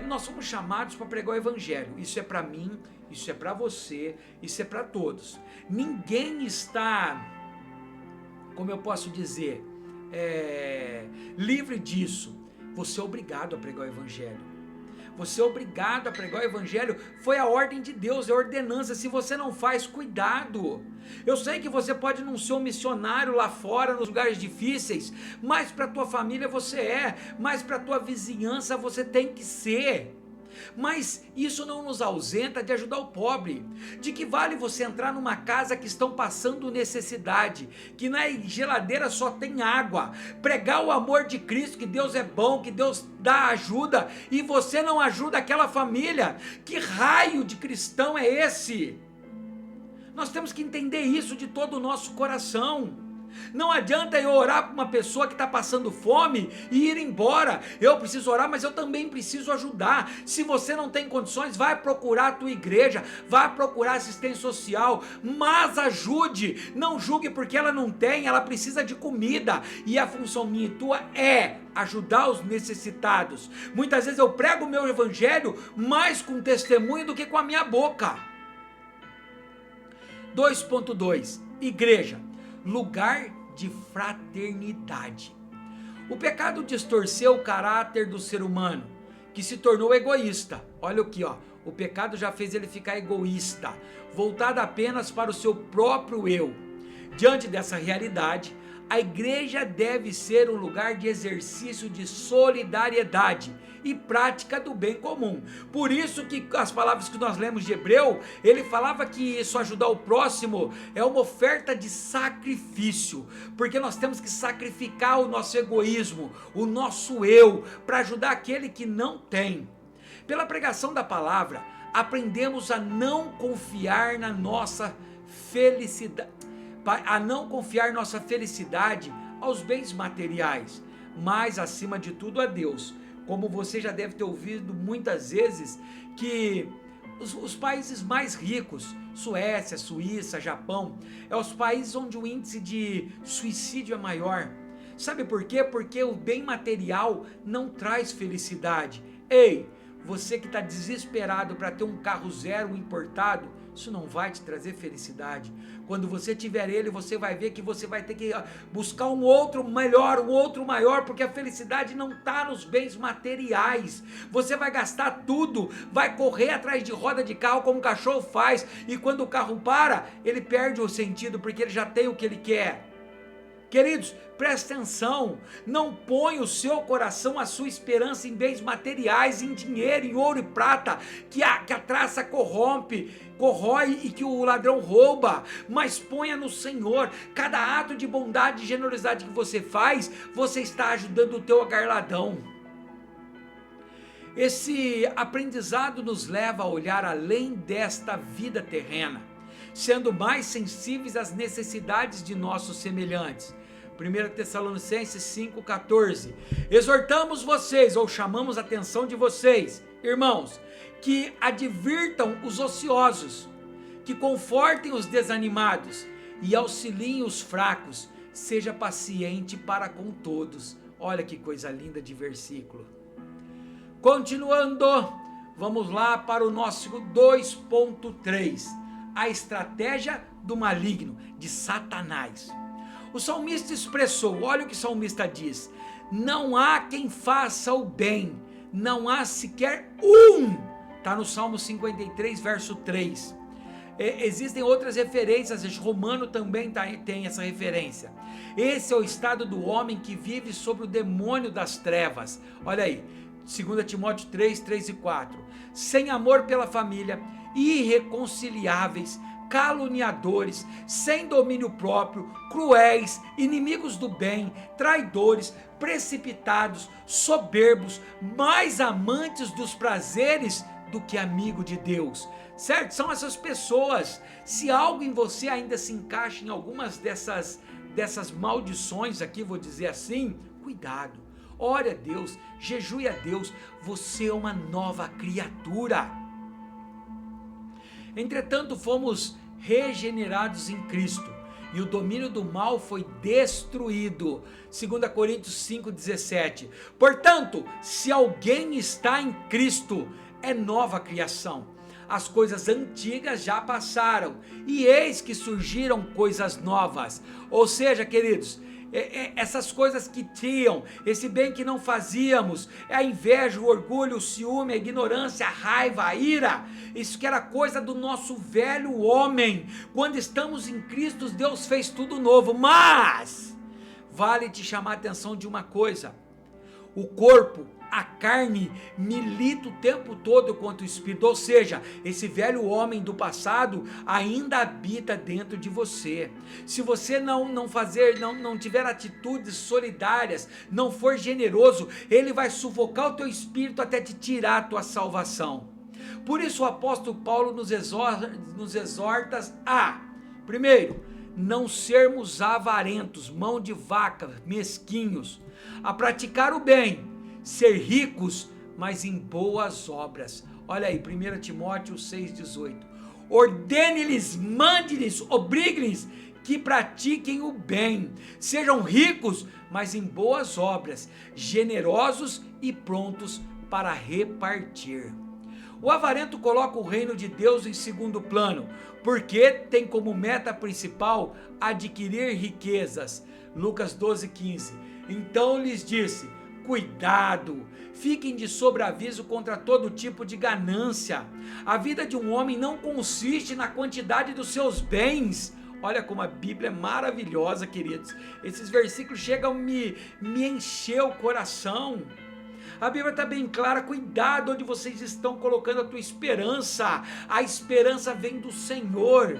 nós somos chamados para pregar o evangelho. Isso é para mim, isso é para você, isso é para todos. Ninguém está, como eu posso dizer, livre disso. Você é obrigado a pregar o evangelho. Você é obrigado a pregar o evangelho. Foi a ordem de Deus, é a ordenança. Se você não faz, cuidado. Eu sei que você pode não ser um missionário lá fora, nos lugares difíceis, mas para tua família você mas para tua vizinhança você tem que ser. Mas isso não nos ausenta de ajudar o pobre. De que vale você entrar numa casa que estão passando necessidade, que na geladeira só tem água, pregar o amor de Cristo, que Deus é bom, que Deus dá ajuda, e você não ajuda aquela família? Que raio de cristão é esse? Nós temos que entender isso de todo o nosso coração. Não adianta eu orar para uma pessoa que está passando fome e ir embora. Eu preciso orar, mas eu também preciso ajudar. Se você não tem condições, vai procurar a tua igreja, vai procurar assistência social, mas ajude. Não julgue porque ela não tem, ela precisa de comida, e a função minha e tua é ajudar os necessitados. Muitas vezes eu prego o meu evangelho mais com testemunho do que com a minha boca. 2.2 Igreja, lugar de fraternidade. O pecado distorceu o caráter do ser humano, que se tornou egoísta. Olha aqui, ó. O pecado já fez ele ficar egoísta, voltado apenas para o seu próprio eu. Diante dessa realidade, a igreja deve ser um lugar de exercício de solidariedade e prática do bem comum. Por isso que as palavras que nós lemos de Hebreu, ele falava que isso, ajudar o próximo, é uma oferta de sacrifício, porque nós temos que sacrificar o nosso egoísmo, o nosso eu, para ajudar aquele que não tem. Pela pregação da palavra, aprendemos a não confiar na nossa felicidade. a não confiar nossa felicidade aos bens materiais, mas acima de tudo a Deus. Como você já deve ter ouvido muitas vezes que os países mais ricos, Suécia, Suíça, Japão, é os países onde o índice de suicídio é maior. Sabe por quê? Porque o bem material não traz felicidade. Ei, você que está desesperado para ter um carro zero importado, isso não vai te trazer felicidade. Quando você tiver ele, você vai ver que você vai ter que buscar um outro melhor, um outro maior, porque a felicidade não está nos bens materiais. Você vai gastar tudo, vai correr atrás de roda de carro como um cachorro faz, e quando o carro para, ele perde o sentido, porque ele já tem o que ele quer. Queridos, presta atenção, não põe o seu coração, a sua esperança em bens materiais, em dinheiro, em ouro e prata, que a traça corrói e que o ladrão rouba, mas ponha no Senhor. Cada ato de bondade e generosidade que você faz, você está ajudando o teu galardão. Esse aprendizado nos leva a olhar além desta vida terrena, sendo mais sensíveis às necessidades de nossos semelhantes. 1 Tessalonicenses 5,14. Exortamos vocês, ou chamamos a atenção de vocês, irmãos, que advirtam os ociosos, que confortem os desanimados e auxiliem os fracos. Seja paciente para com todos. Olha que coisa linda de versículo. Continuando, vamos lá para o nosso 2.3. A estratégia do maligno, de Satanás. O salmista expressou, olha o que o salmista diz: não há quem faça o bem, não há sequer um. Está no Salmo 53, verso 3. Existem outras referências, Romano também tem essa referência. Esse é o estado do homem que vive sobre o demônio das trevas. Olha aí, 2 Timóteo 3, 3 e 4. Sem amor pela família, irreconciliáveis, caluniadores, sem domínio próprio, cruéis, inimigos do bem, traidores, precipitados, soberbos, mais amantes dos prazeres do que amigo de Deus. Certo? São essas pessoas. Se algo em você ainda se encaixa em algumas dessas maldições aqui, vou dizer assim, cuidado. Ore a Deus, jejue a Deus, você é uma nova criatura. Entretanto, fomos regenerados em Cristo e o domínio do mal foi destruído. 2 Coríntios 5,17. Portanto, se alguém está em Cristo, é nova criação. As coisas antigas já passaram e eis que surgiram coisas novas. Ou seja, queridos, essas coisas que tinham, esse bem que não fazíamos, a inveja, o orgulho, o ciúme, a ignorância, a raiva, a ira, isso que era coisa do nosso velho homem. Quando estamos em Cristo, Deus fez tudo novo. Mas vale te chamar a atenção de uma coisa: o corpo, a carne, milita o tempo todo contra o espírito. Ou seja, esse velho homem do passado ainda habita dentro de você. Se você não tiver atitudes solidárias, não for generoso, ele vai sufocar o teu espírito até te tirar a tua salvação. Por isso o apóstolo Paulo nos exorta a, primeiro, não sermos avarentos, mão de vaca, mesquinhos, a praticar o bem, ser ricos, mas em boas obras. Olha aí, 1 Timóteo 6,18. Ordene-lhes, mande-lhes, obrigue-lhes que pratiquem o bem, sejam ricos, mas em boas obras, generosos e prontos para repartir. O avarento coloca o reino de Deus em segundo plano, porque tem como meta principal adquirir riquezas. Lucas 12,15. Então lhes disse: cuidado, fiquem de sobreaviso contra todo tipo de ganância. A vida de um homem não consiste na quantidade dos seus bens. Olha como a Bíblia é maravilhosa, queridos. Esses versículos chegam a me encher o coração. A Bíblia está bem clara: cuidado onde vocês estão colocando a tua esperança. A esperança vem do Senhor.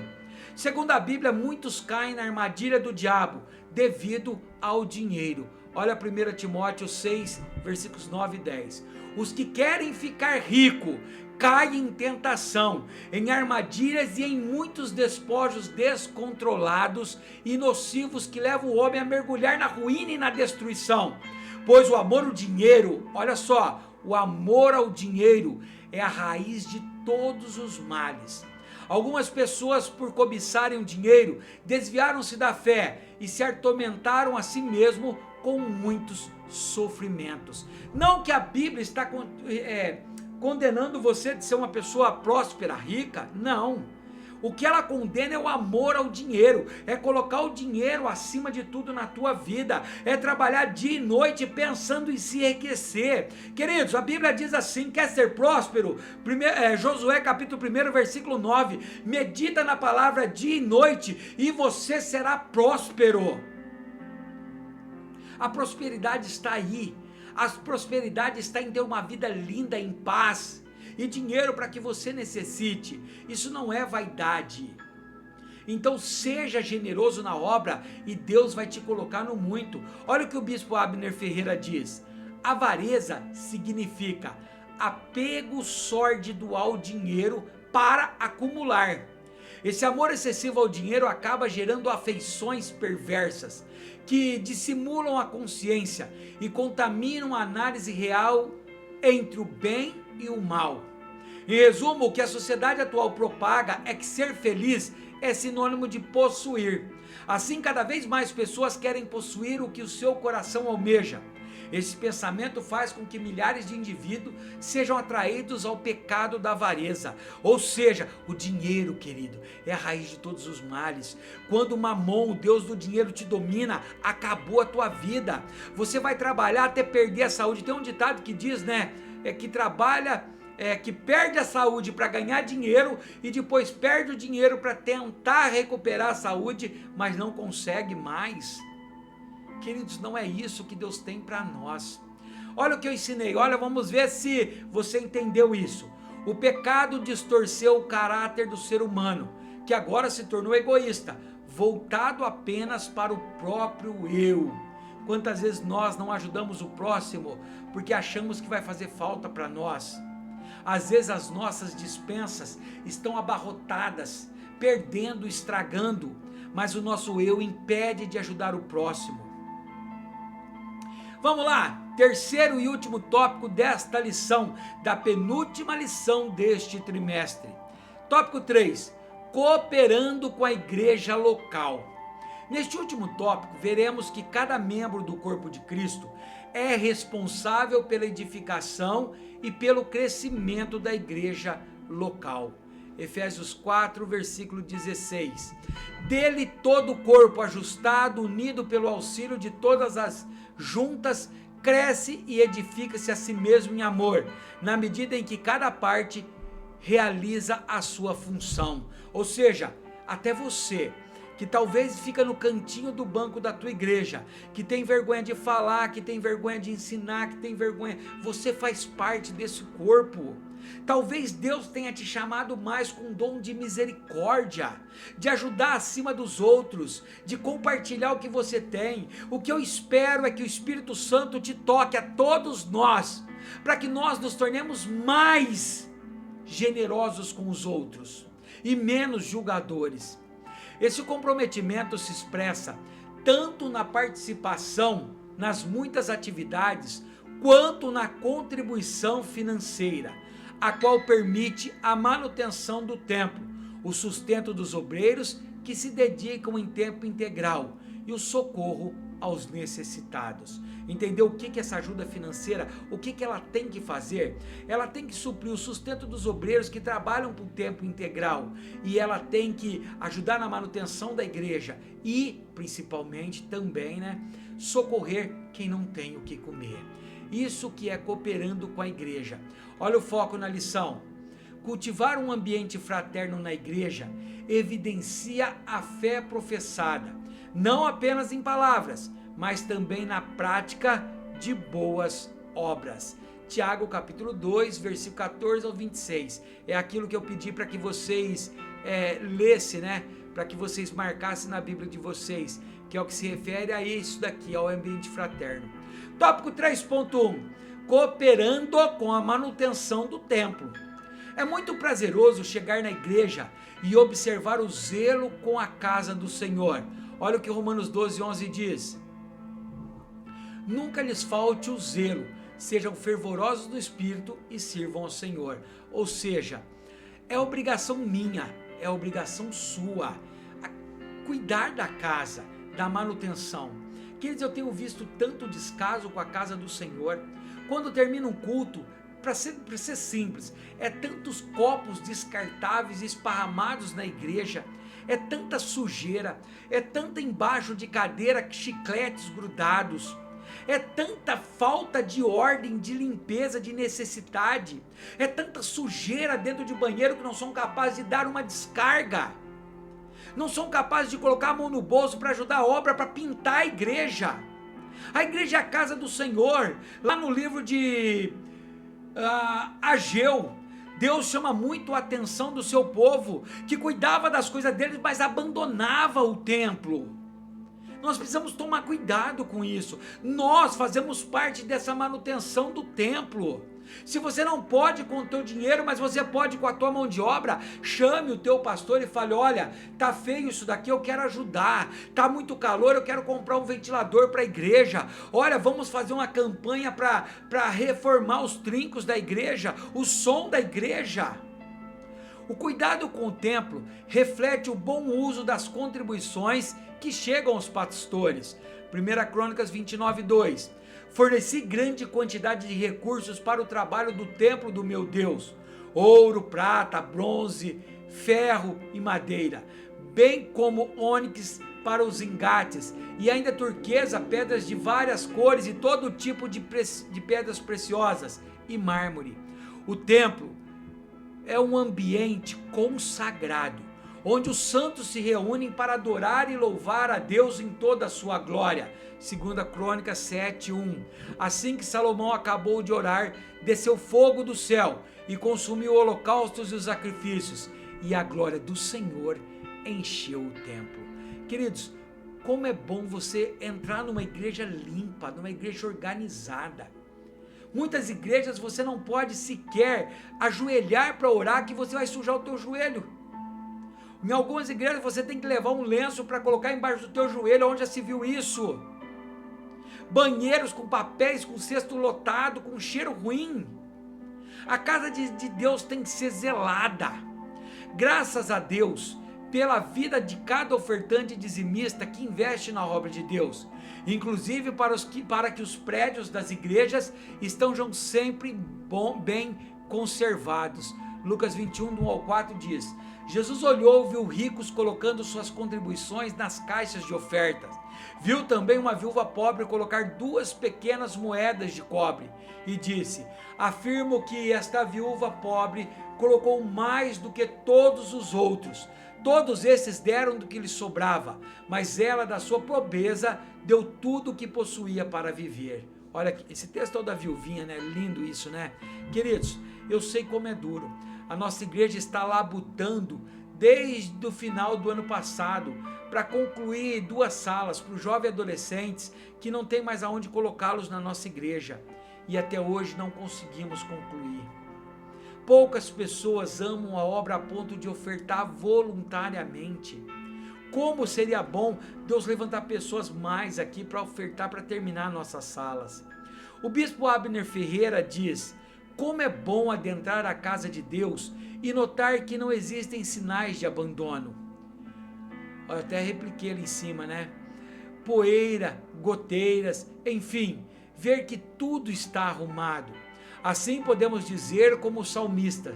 Segundo a Bíblia, muitos caem na armadilha do diabo devido ao dinheiro. Olha 1 Timóteo 6, versículos 9 e 10. Os que querem ficar rico caem em tentação, em armadilhas e em muitos despojos descontrolados e nocivos que levam o homem a mergulhar na ruína e na destruição. Pois o amor ao dinheiro, olha só, o amor ao dinheiro é a raiz de todos os males. Algumas pessoas, por cobiçarem o dinheiro, desviaram-se da fé e se atormentaram a si mesmo com muitos sofrimentos. Não que a Bíblia está condenando você de ser uma pessoa próspera, rica, não. O que ela condena é o amor ao dinheiro, é colocar o dinheiro acima de tudo na tua vida, é trabalhar dia e noite pensando em se enriquecer. Queridos, a Bíblia diz assim: quer ser próspero? Josué capítulo 1, versículo 9, medita na palavra dia e noite e você será próspero. A prosperidade está aí, a prosperidade está em ter uma vida linda, em paz, e dinheiro para que você necessite. Isso não é vaidade. Então seja generoso na obra e Deus vai te colocar no muito. Olha o que o bispo Abner Ferreira diz: avareza significa apego sórdido ao dinheiro para acumular. Esse amor excessivo ao dinheiro acaba gerando afeições perversas que dissimulam a consciência e contaminam a análise real entre o bem e o mal. Em resumo, o que a sociedade atual propaga é que ser feliz é sinônimo de possuir. Assim, cada vez mais pessoas querem possuir o que o seu coração almeja. Esse pensamento faz com que milhares de indivíduos sejam atraídos ao pecado da avareza. Ou seja, o dinheiro, querido, é a raiz de todos os males. Quando o Mamon, o Deus do dinheiro, te domina, acabou a tua vida. Você vai trabalhar até perder a saúde. Tem um ditado que diz, né? Que perde a saúde para ganhar dinheiro e depois perde o dinheiro para tentar recuperar a saúde, mas não consegue mais. Queridos, não é isso que Deus tem para nós. Olha o que eu ensinei, olha, vamos ver se você entendeu isso. O pecado distorceu o caráter do ser humano, que agora se tornou egoísta, voltado apenas para o próprio eu. Quantas vezes nós não ajudamos o próximo porque achamos que vai fazer falta para nós? Às vezes as nossas despensas estão abarrotadas, perdendo, estragando, mas o nosso eu impede de ajudar o próximo. Vamos lá, terceiro e último tópico desta lição, da penúltima lição deste trimestre. Tópico 3, cooperando com a igreja local. Neste último tópico, veremos que cada membro do corpo de Cristo é responsável pela edificação e pelo crescimento da igreja local. Efésios 4, versículo 16. Dele todo o corpo ajustado, unido pelo auxílio de todas as juntas, cresce e edifica-se a si mesmo em amor, na medida em que cada parte realiza a sua função. Ou seja, até você, que talvez fica no cantinho do banco da tua igreja, que tem vergonha de falar, que tem vergonha de ensinar, que tem vergonha, você faz parte desse corpo. Talvez Deus tenha te chamado mais com um dom de misericórdia, de ajudar acima dos outros, de compartilhar o que você tem. O que eu espero é que o Espírito Santo te toque a todos nós, para que nós nos tornemos mais generosos com os outros e menos julgadores. Esse comprometimento se expressa tanto na participação nas muitas atividades, quanto na contribuição financeira, a qual permite a manutenção do templo, o sustento dos obreiros que se dedicam em tempo integral e o socorro aos necessitados. Entendeu o que é essa ajuda financeira? O que ela tem que fazer? Ela tem que suprir o sustento dos obreiros que trabalham por tempo integral, e ela tem que ajudar na manutenção da igreja e, principalmente, também, socorrer quem não tem o que comer. Isso que é cooperando com a igreja. Olha o foco na lição. Cultivar um ambiente fraterno na igreja evidencia a fé professada, não apenas em palavras, mas também na prática de boas obras. Tiago capítulo 2, versículo 14 ao 26. É aquilo que eu pedi para que vocês lessem, para que vocês marcassem na Bíblia de vocês. que é o que se refere a isso daqui, ao ambiente fraterno. Tópico 3.1, cooperando com a manutenção do templo. É muito prazeroso chegar na igreja e observar o zelo com a casa do Senhor. Olha o que Romanos 12:11 diz: nunca lhes falte o zelo, sejam fervorosos no espírito e sirvam ao Senhor. Ou seja, é obrigação minha, é obrigação sua, cuidar da casa, da manutenção. Queridos, eu tenho visto tanto descaso com a casa do Senhor. Quando termina um culto, para ser simples, é tantos copos descartáveis esparramados na igreja, é tanta sujeira, é tanta embaixo de cadeira chicletes grudados, é tanta falta de ordem, de limpeza, de necessidade, é tanta sujeira dentro de banheiro que não são capazes de dar uma descarga, não são capazes de colocar a mão no bolso para ajudar a obra, para pintar a igreja. A igreja é a casa do Senhor. Lá no livro de Ageu, Deus chama muito a atenção do seu povo, que cuidava das coisas deles, mas abandonava o templo. Nós precisamos tomar cuidado com isso. Nós fazemos parte dessa manutenção do templo. Se você não pode com o teu dinheiro, mas você pode com a tua mão de obra, chame o teu pastor e fale: olha, tá feio isso daqui, eu quero ajudar, tá muito calor, eu quero comprar um ventilador para a igreja, olha, vamos fazer uma campanha para reformar os trincos da igreja, o som da igreja. O cuidado com o templo reflete o bom uso das contribuições que chegam aos pastores. 1 Crônicas 29:2. Forneci grande quantidade de recursos para o trabalho do templo do meu Deus: ouro, prata, bronze, ferro e madeira, bem como ônix para os engates, e ainda turquesa, pedras de várias cores e todo tipo de pedras preciosas e mármore. O templo é um ambiente consagrado, onde os santos se reúnem para adorar e louvar a Deus em toda a sua glória. 2 Crônicas 7:1. Assim que Salomão acabou de orar, desceu fogo do céu e consumiu holocaustos e os sacrifícios, e a glória do Senhor encheu o templo. Queridos, como é bom você entrar numa igreja limpa, numa igreja organizada. Muitas igrejas você não pode sequer ajoelhar para orar, que você vai sujar o teu joelho. Em algumas igrejas você tem que levar um lenço para colocar embaixo do teu joelho. Onde já se viu isso? Banheiros com papéis, com cesto lotado, com cheiro ruim. A casa de Deus tem que ser zelada. Graças a Deus pela vida de cada ofertante dizimista que investe na obra de Deus, inclusive para que os prédios das igrejas estejam sempre bem conservados. Lucas 21, do 1 ao 4 diz: Jesus olhou e viu ricos colocando suas contribuições nas caixas de ofertas. Viu também uma viúva pobre colocar 2 pequenas moedas de cobre e disse: afirmo que esta viúva pobre colocou mais do que todos os outros. Todos esses deram do que lhes sobrava, mas ela, da sua pobreza, deu tudo o que possuía para viver. Olha, esse texto é o da viuvinha, né? Lindo isso, né? Queridos, eu sei como é duro. A nossa igreja está labutando desde o final do ano passado para concluir 2 salas para os jovens adolescentes que não tem mais aonde colocá-los na nossa igreja, e até hoje não conseguimos concluir. Poucas pessoas amam a obra a ponto de ofertar voluntariamente. Como seria bom Deus levantar pessoas mais aqui para ofertar, para terminar nossas salas. O bispo Abner Ferreira diz: como é bom adentrar a casa de Deus e notar que não existem sinais de abandono. Eu até repliquei ali em cima, né? Poeira, goteiras, enfim, ver que tudo está arrumado. Assim podemos dizer como o salmista: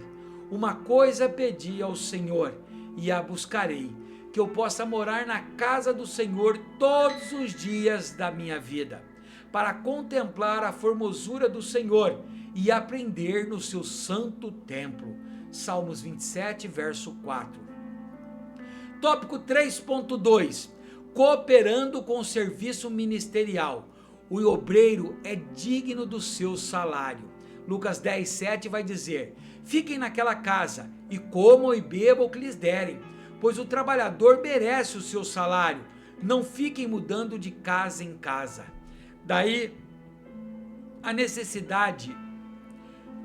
uma coisa pedi ao Senhor e a buscarei, que eu possa morar na casa do Senhor todos os dias da minha vida, para contemplar a formosura do Senhor e aprender no seu santo templo. Salmos 27, verso 4. Tópico 3.2. Cooperando com o serviço ministerial. O obreiro é digno do seu salário. Lucas 10, 7 vai dizer: fiquem naquela casa e comam e bebam o que lhes derem, pois o trabalhador merece o seu salário. Não fiquem mudando de casa em casa. Daí a necessidade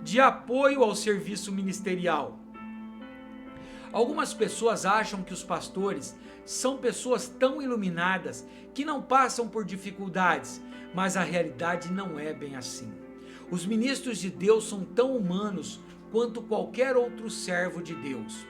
de apoio ao serviço ministerial. Algumas pessoas acham que os pastores são pessoas tão iluminadas que não passam por dificuldades, mas a realidade não é bem assim. Os ministros de Deus são tão humanos quanto qualquer outro servo de Deus.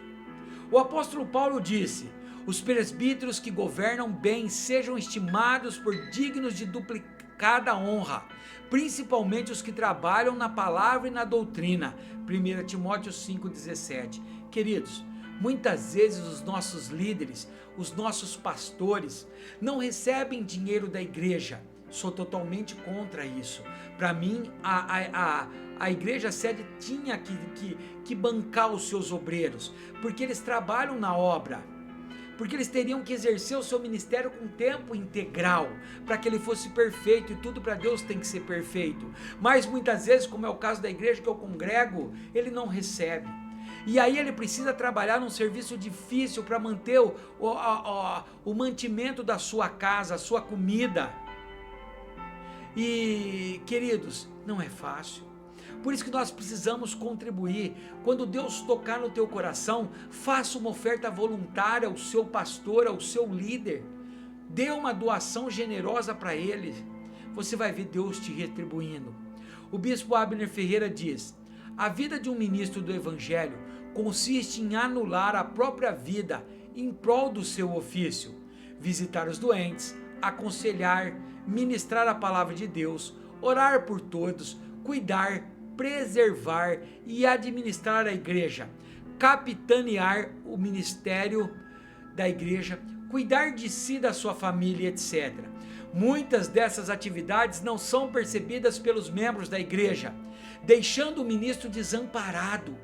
O apóstolo Paulo disse: os presbíteros que governam bem sejam estimados por dignos de duplicada honra, principalmente os que trabalham na palavra e na doutrina. 1 Timóteo 5,17. Queridos, muitas vezes os nossos líderes, os nossos pastores, não recebem dinheiro da igreja. Sou totalmente contra isso. Para mim, a igreja sede tinha que bancar os seus obreiros, porque eles trabalham na obra, porque eles teriam que exercer o seu ministério com tempo integral, para que ele fosse perfeito, e tudo para Deus tem que ser perfeito. Mas muitas vezes, como é o caso da igreja que eu congrego, ele não recebe. E aí ele precisa trabalhar num serviço difícil para manter o mantimento da sua casa, a sua comida. E, queridos, não é fácil. Por isso que nós precisamos contribuir. Quando Deus tocar no teu coração, faça uma oferta voluntária ao seu pastor, ao seu líder. Dê uma doação generosa para ele. Você vai ver Deus te retribuindo. O bispo Abner Ferreira diz: a vida de um ministro do evangelho consiste em anular a própria vida em prol do seu ofício, visitar os doentes, aconselhar, ministrar a palavra de Deus, orar por todos, cuidar, preservar e administrar a igreja, capitanear o ministério da igreja, cuidar de si, da sua família, etc. Muitas dessas atividades não são percebidas pelos membros da igreja, deixando o ministro desamparado.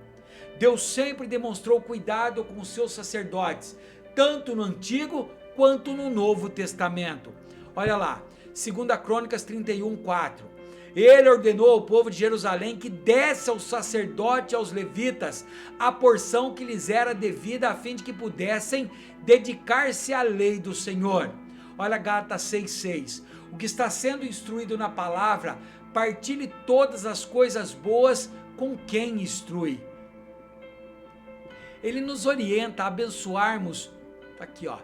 Deus sempre demonstrou cuidado com os seus sacerdotes, tanto no Antigo quanto no Novo Testamento. Olha lá, 2 Crônicas 31:4. Ele ordenou ao povo de Jerusalém que desse ao sacerdote e aos levitas a porção que lhes era devida, a fim de que pudessem dedicar-se à lei do Senhor. Olha Gálatas 6:6. O que está sendo instruído na palavra, partilhe todas as coisas boas com quem instrui. Ele nos orienta a abençoarmos, aqui ó,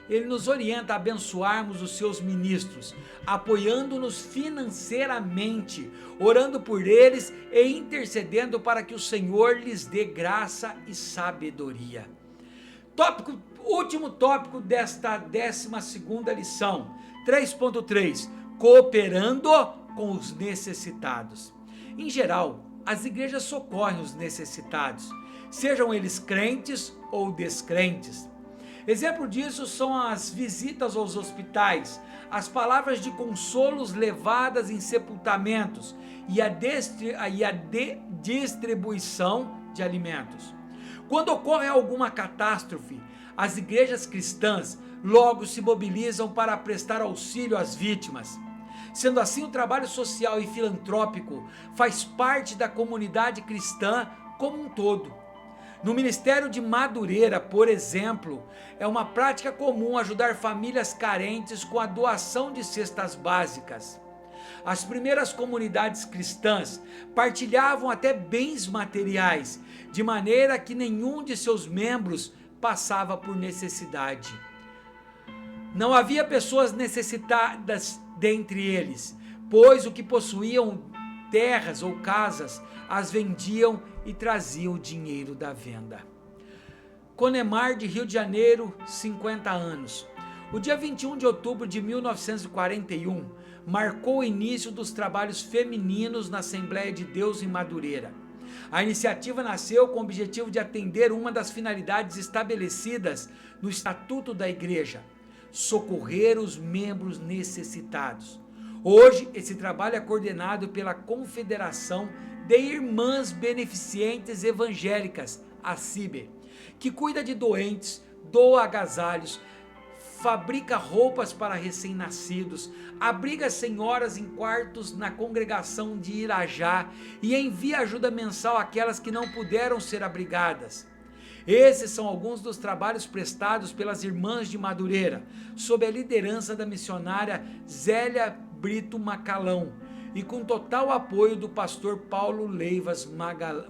ele nos orienta a abençoarmos os seus ministros, apoiando-nos financeiramente, orando por eles e intercedendo para que o Senhor lhes dê graça e sabedoria. Último tópico desta 12ª lição, 3.3, cooperando com os necessitados. Em geral, as igrejas socorrem os necessitados, sejam eles crentes ou descrentes. Exemplo disso são as visitas aos hospitais, as palavras de consolos levadas em sepultamentos e a distribuição de alimentos. Quando ocorre alguma catástrofe, as igrejas cristãs logo se mobilizam para prestar auxílio às vítimas. Sendo assim, o trabalho social e filantrópico faz parte da comunidade cristã como um todo. No Ministério de Madureira, por exemplo, é uma prática comum ajudar famílias carentes com a doação de cestas básicas. As primeiras comunidades cristãs partilhavam até bens materiais, de maneira que nenhum de seus membros passava por necessidade. Não havia pessoas necessitadas dentre eles, pois o que possuíam terras ou casas as vendiam e traziam o dinheiro da venda. Conemar, de Rio de Janeiro, 50 anos. O dia 21 de outubro de 1941 marcou o início dos trabalhos femininos na Assembleia de Deus em Madureira. A iniciativa nasceu com o objetivo de atender uma das finalidades estabelecidas no Estatuto da Igreja: socorrer os membros necessitados. Hoje, esse trabalho é coordenado pela Confederação de Irmãs Beneficentes Evangélicas, a CIBE, que cuida de doentes, doa agasalhos, fabrica roupas para recém-nascidos, abriga senhoras em quartos na congregação de Irajá e envia ajuda mensal àquelas que não puderam ser abrigadas. Esses são alguns dos trabalhos prestados pelas Irmãs de Madureira, sob a liderança da missionária Zélia Brito Macalão, e com total apoio do pastor Paulo Leivas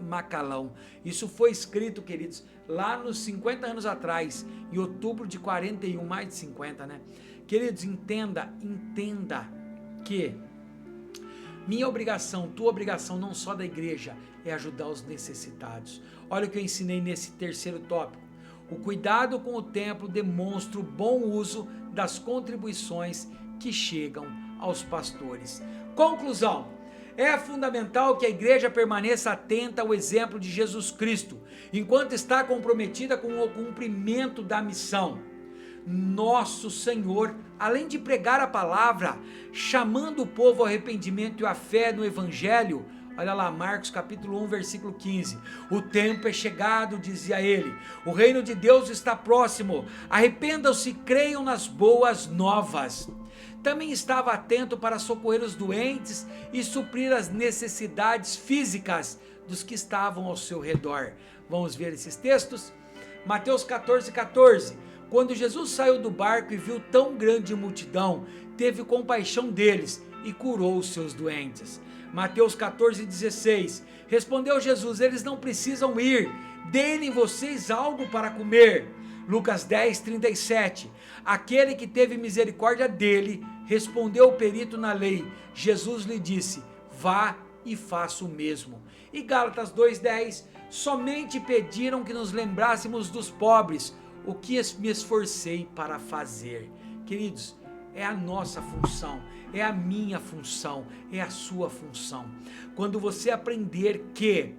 Macalão. Isso foi escrito, queridos, lá nos 50 anos atrás, em outubro de 41, mais de 50, né? Queridos, entenda que minha obrigação, tua obrigação, não só da igreja, é ajudar os necessitados. Olha o que eu ensinei nesse terceiro tópico. O cuidado com o templo demonstra o bom uso das contribuições que chegam aos pastores. Conclusão: é fundamental que a igreja permaneça atenta ao exemplo de Jesus Cristo, enquanto está comprometida com o cumprimento da missão. Nosso Senhor, além de pregar a palavra, chamando o povo ao arrependimento e à fé no Evangelho, olha lá, Marcos capítulo 1, versículo 15. O tempo é chegado, dizia ele. O reino de Deus está próximo. Arrependam-se e creiam nas boas novas. Também estava atento para socorrer os doentes e suprir as necessidades físicas dos que estavam ao seu redor. Vamos ver esses textos? Mateus 14:14. Quando Jesus saiu do barco e viu tão grande multidão, teve compaixão deles e curou os seus doentes. Mateus 14:16. Respondeu Jesus: eles não precisam ir, deem vocês algo para comer. Lucas 10:37. Aquele que teve misericórdia dele, respondeu o perito na lei. Jesus lhe disse: vá e faça o mesmo. E Gálatas 2:10. Somente pediram que nos lembrássemos dos pobres, o que me esforcei para fazer. Queridos, é a nossa função, é a minha função, é a sua função. Quando você aprender que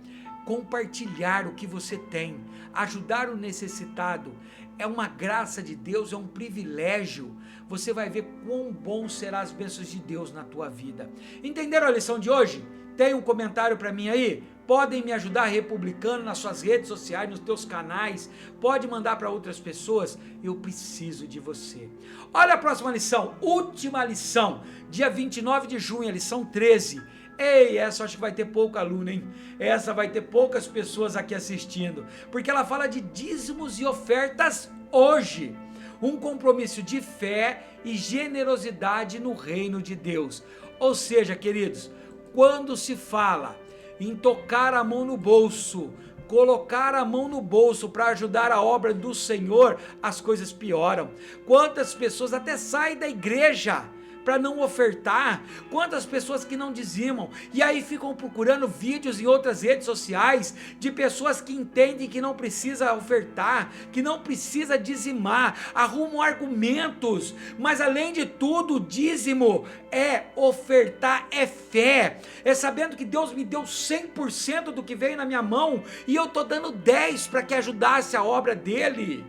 compartilhar o que você tem, ajudar o necessitado, é uma graça de Deus, é um privilégio, você vai ver quão bom serão as bênçãos de Deus na tua vida. Entenderam a lição de hoje? Tem um comentário para mim aí? Podem me ajudar republicando nas suas redes sociais, nos teus canais, pode mandar para outras pessoas, eu preciso de você. Olha a próxima lição, última lição, dia 29 de junho, a lição 13. Ei, essa eu acho que vai ter pouco aluno, hein? Essa vai ter poucas pessoas aqui assistindo, porque ela fala de dízimos e ofertas hoje. Um compromisso de fé e generosidade no reino de Deus. Ou seja, queridos, quando se fala em tocar a mão no bolso, colocar a mão no bolso para ajudar a obra do Senhor, as coisas pioram. Quantas pessoas até saem da igreja para não ofertar, quantas pessoas que não dizimam, e aí ficam procurando vídeos em outras redes sociais, de pessoas que entendem que não precisa ofertar, que não precisa dizimar, arrumam argumentos, mas além de tudo, o dízimo é ofertar, é fé, é sabendo que Deus me deu 100% do que veio na minha mão, e eu estou dando 10% para que ajudasse a obra dele.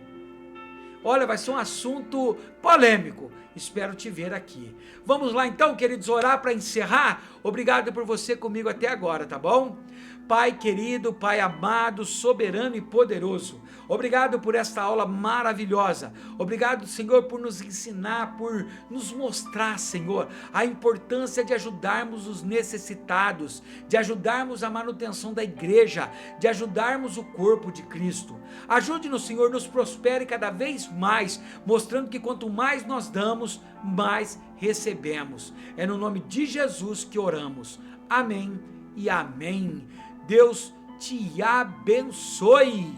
Olha, vai ser um assunto polêmico, espero te ver aqui. Vamos lá então, queridos, orar para encerrar? Obrigado por você comigo até agora, tá bom? Pai querido, Pai amado, soberano e poderoso, obrigado por esta aula maravilhosa, obrigado, Senhor, por nos ensinar, por nos mostrar, Senhor, a importância de ajudarmos os necessitados, de ajudarmos a manutenção da igreja, de ajudarmos o corpo de Cristo. Ajude-nos, Senhor, nos prospere cada vez mais, mostrando que quanto mais nós damos, mais recebemos. É no nome de Jesus que oramos. Amém e amém. Deus te abençoe.